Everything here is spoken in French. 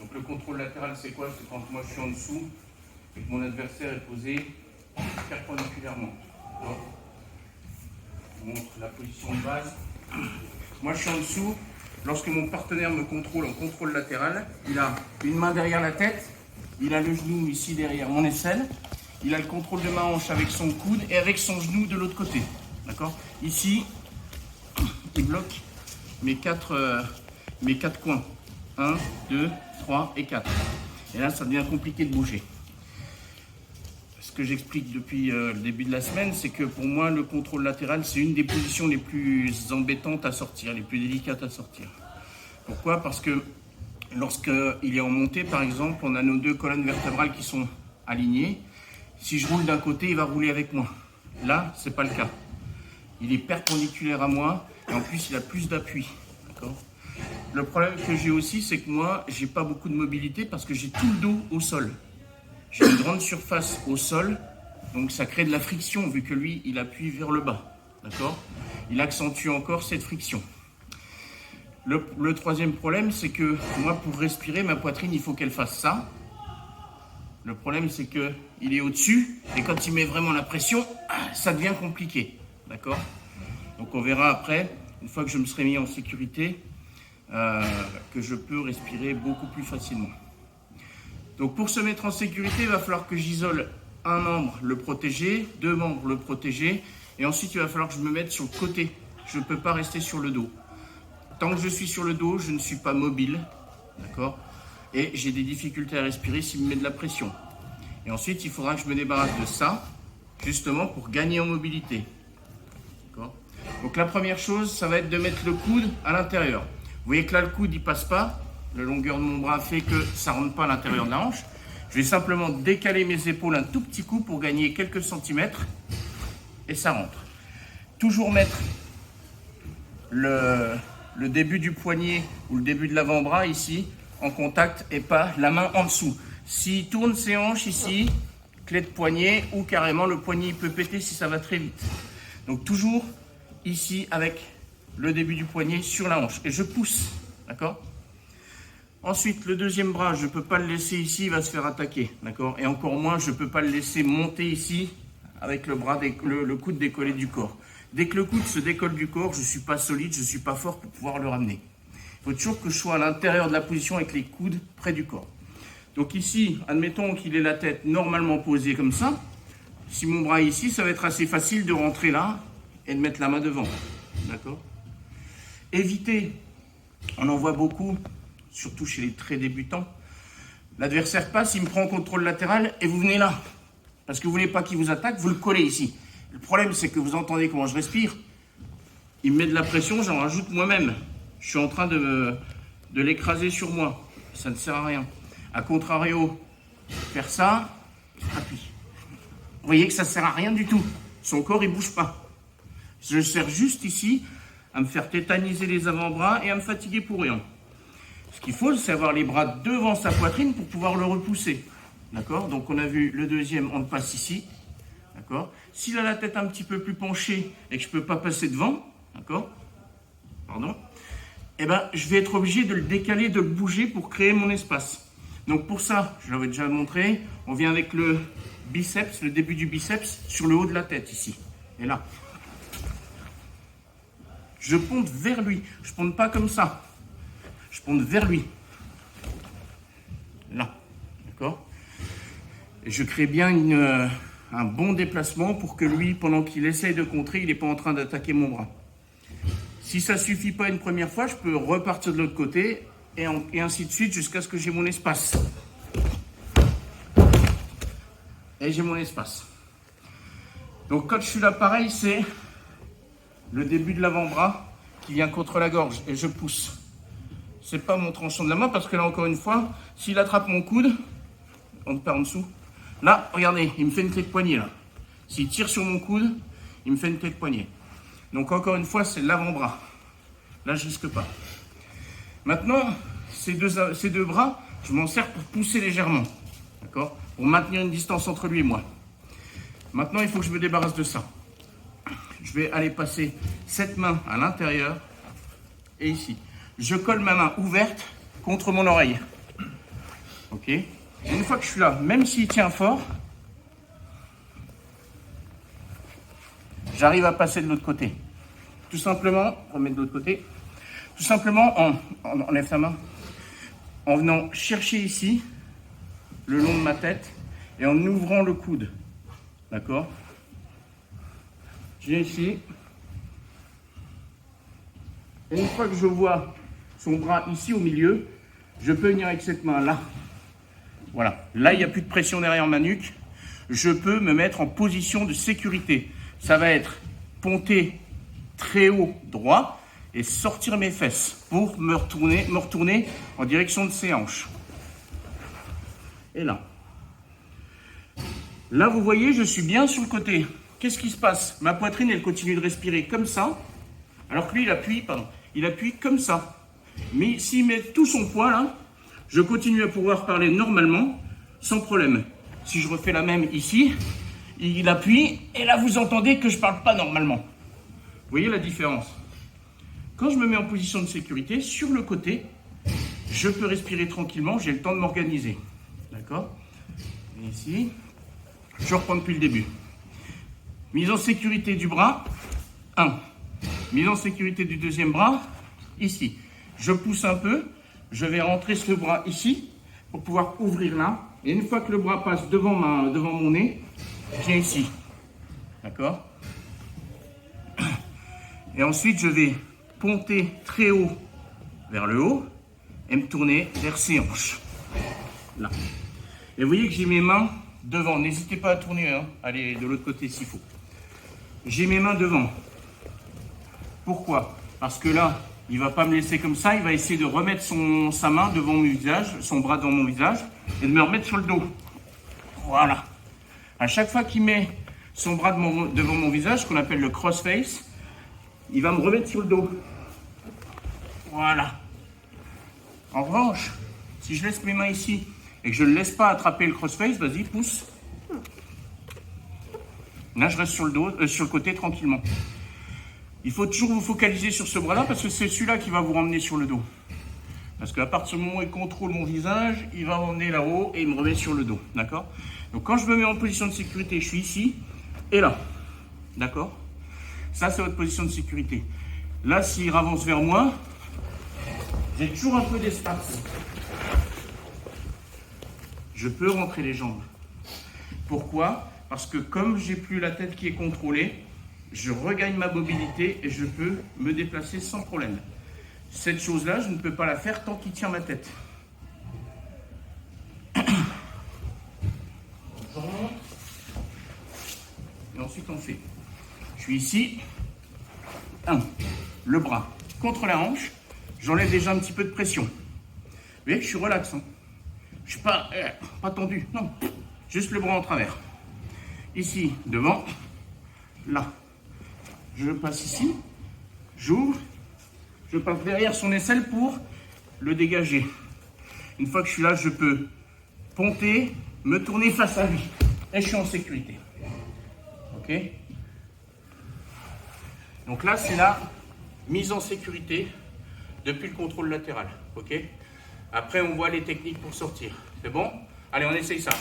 Donc le contrôle latéral, c'est quoi? C'est quand moi je suis en dessous et que mon adversaire est posé perpendiculairement. Je montre la position de base. Moi je suis en dessous. Lorsque mon partenaire me contrôle en contrôle latéral, il a une main derrière la tête, il a le genou ici derrière mon aisselle, il a le contrôle de ma hanche avec son coude et avec son genou de l'autre côté. D'accord? Ici, il bloque mes quatre coins. 1, 2, 3 et 4. Et là, ça devient compliqué de bouger. Ce que j'explique depuis le début de la semaine, c'est que pour moi, le contrôle latéral, c'est une des positions les plus embêtantes à sortir, les plus délicates à sortir. Pourquoi? Parce que lorsqu'il est en montée, par exemple, on a nos deux colonnes vertébrales qui sont alignées. Si je roule d'un côté, il va rouler avec moi. Là, ce n'est pas le cas. Il est perpendiculaire à moi et en plus, il a plus d'appui. D'accord? Le problème que j'ai aussi, c'est que moi, j'ai pas beaucoup de mobilité parce que j'ai tout le dos au sol. J'ai une grande surface au sol, donc ça crée de la friction vu que lui, il appuie vers le bas. D'accord? Il accentue encore cette friction. Le troisième problème, c'est que moi, pour respirer, ma poitrine, il faut qu'elle fasse ça. Le problème, c'est qu'il est au-dessus et quand il met vraiment la pression, ça devient compliqué. D'accord? Donc on verra après, une fois que je me serai mis en sécurité, que je peux respirer beaucoup plus facilement. Donc pour se mettre en sécurité, il va falloir que j'isole un membre, le protéger, deux membres, le protéger, et ensuite il va falloir que je me mette sur le côté. Je ne peux pas rester sur le dos. Tant que je suis sur le dos, je ne suis pas mobile, d'accord? Et j'ai des difficultés à respirer s'il me met de la pression. Et ensuite, il faudra que je me débarrasse de ça, justement pour gagner en mobilité. D'accord? Donc la première chose, ça va être de mettre le coude à l'intérieur. Vous voyez que là, le coude, il passe pas. La longueur de mon bras fait que ça ne rentre pas à l'intérieur de la hanche. Je vais simplement décaler mes épaules un tout petit coup pour gagner quelques centimètres. Et ça rentre. Toujours mettre le début du poignet ou le début de l'avant-bras ici en contact et pas la main en dessous. S'il tourne ses hanches ici, clé de poignet ou carrément le poignet il peut péter si ça va très vite. Donc toujours ici avec le début du poignet sur la hanche et je pousse, d'accord? Ensuite, le deuxième bras, je ne peux pas le laisser ici, il va se faire attaquer, d'accord? Et encore moins, je ne peux pas le laisser monter ici avec le coude décollé du corps. Dès que le coude se décolle du corps, je ne suis pas solide, je ne suis pas fort pour pouvoir le ramener. Il faut toujours que je sois à l'intérieur de la position avec les coudes près du corps. Donc ici, admettons qu'il ait la tête normalement posée comme ça. Si mon bras est ici, ça va être assez facile de rentrer là et de mettre la main devant, d'accord? Évitez, on en voit beaucoup, surtout chez les très débutants. L'adversaire passe, il me prend en contrôle latéral et vous venez là. Parce que vous ne voulez pas qu'il vous attaque, vous le collez ici. Le problème, c'est que vous entendez comment je respire. Il me met de la pression, j'en rajoute moi-même. Je suis en train de l'écraser sur moi. Ça ne sert à rien. A contrario, faire ça, appuie. Vous voyez que ça ne sert à rien du tout. Son corps, il ne bouge pas. Je sers juste ici à me faire tétaniser les avant-bras et à me fatiguer pour rien. Ce qu'il faut, c'est avoir les bras devant sa poitrine pour pouvoir le repousser. D'accord? Donc on a vu le deuxième, on le passe ici. D'accord? S'il a la tête un petit peu plus penchée et que je ne peux pas passer devant, d'accord? Pardon? Eh ben, je vais être obligé de le décaler, de le bouger pour créer mon espace. Donc pour ça, je l'avais déjà montré, on vient avec le biceps, le début du biceps, sur le haut de la tête ici. Et là. Je ponte vers lui. Je ne ponte pas comme ça. Je ponte vers lui. Là. D'accord? Et je crée bien un bon déplacement pour que lui, pendant qu'il essaye de contrer, il n'est pas en train d'attaquer mon bras. Si ça ne suffit pas une première fois, je peux repartir de l'autre côté et ainsi de suite jusqu'à ce que j'ai mon espace. Et j'ai mon espace. Donc quand je suis là, pareil, c'est le début de l'avant-bras qui vient contre la gorge et je pousse. C'est pas mon tranchant de la main parce que là, encore une fois, s'il attrape mon coude, on perd en dessous. Là, regardez, il me fait une clé de poignet là. S'il tire sur mon coude, il me fait une clé de poignet. Donc encore une fois, c'est l'avant-bras. Là, je risque pas. Maintenant, ces deux bras, je m'en sers pour pousser légèrement. D'accord? Pour maintenir une distance entre lui et moi. Maintenant, il faut que je me débarrasse de ça. Je vais aller passer cette main à l'intérieur et ici. Je colle ma main ouverte contre mon oreille. Ok. Et une fois que je suis là, même s'il tient fort, j'arrive à passer de l'autre côté. Tout simplement, remettre de l'autre côté. Tout simplement, enlève ta main, en venant chercher ici, le long de ma tête, et en ouvrant le coude. D'accord? Je viens ici. Et une fois que je vois son bras ici au milieu, je peux venir avec cette main là. Voilà. Là, il n'y a plus de pression derrière ma nuque. Je peux me mettre en position de sécurité. Ça va être ponter très haut droit et sortir mes fesses pour me retourner en direction de ses hanches. Et là. Là, vous voyez, je suis bien sur le côté. Qu'est-ce qui se passe? Ma poitrine, elle continue de respirer comme ça, alors que lui, il appuie comme ça. Mais s'il met tout son poids là, je continue à pouvoir parler normalement, sans problème. Si je refais la même ici, il appuie, et là, vous entendez que je ne parle pas normalement. Vous voyez la différence? Quand je me mets en position de sécurité, sur le côté, je peux respirer tranquillement, j'ai le temps de m'organiser. D'accord? Et ici, je reprends depuis le début. Mise en sécurité du bras, 1. Mise en sécurité du deuxième bras, ici. Je pousse un peu, je vais rentrer ce bras ici, pour pouvoir ouvrir là. Et une fois que le bras passe devant mon nez, je viens ici. D'accord? Et ensuite, je vais ponter très haut vers le haut et me tourner vers ses hanches. Là. Et vous voyez que j'ai mes mains devant. N'hésitez pas à tourner, hein. Allez de l'autre côté s'il faut. J'ai mes mains devant. Pourquoi? Parce que là, il ne va pas me laisser comme ça. Il va essayer de remettre sa main devant mon visage, son bras devant mon visage, et de me remettre sur le dos. Voilà. À chaque fois qu'il met son bras devant mon visage, ce qu'on appelle le cross-face, il va me remettre sur le dos. Voilà. En revanche, si je laisse mes mains ici et que je ne laisse pas attraper le cross-face, vas-y, pousse. Là, je reste sur le dos, sur le côté tranquillement. Il faut toujours vous focaliser sur ce bras-là parce que c'est celui-là qui va vous ramener sur le dos. Parce qu'à partir du moment où il contrôle mon visage, il va m'emmener là-haut et il me remet sur le dos. D'accord? Donc quand je me mets en position de sécurité, je suis ici et là. D'accord? Ça, c'est votre position de sécurité. Là, s'il avance vers moi, j'ai toujours un peu d'espace. Je peux rentrer les jambes. Pourquoi? Parce que comme j'ai plus la tête qui est contrôlée, je regagne ma mobilité et je peux me déplacer sans problème. Cette chose-là, je ne peux pas la faire tant qu'il tient ma tête. Et ensuite, on fait. Je suis ici. 1. Le bras contre la hanche. J'enlève déjà un petit peu de pression. Vous voyez que je suis relax. Hein. Je ne suis pas tendu. Non. Juste le bras en travers. Ici, devant. Là. Je passe ici. J'ouvre. Je passe derrière son aisselle pour le dégager. Une fois que je suis là, je peux ponter, me tourner face à lui. Et je suis en sécurité. Ok? Donc là, c'est la mise en sécurité depuis le contrôle latéral. Ok? Après, on voit les techniques pour sortir. C'est bon? Allez, on essaye ça.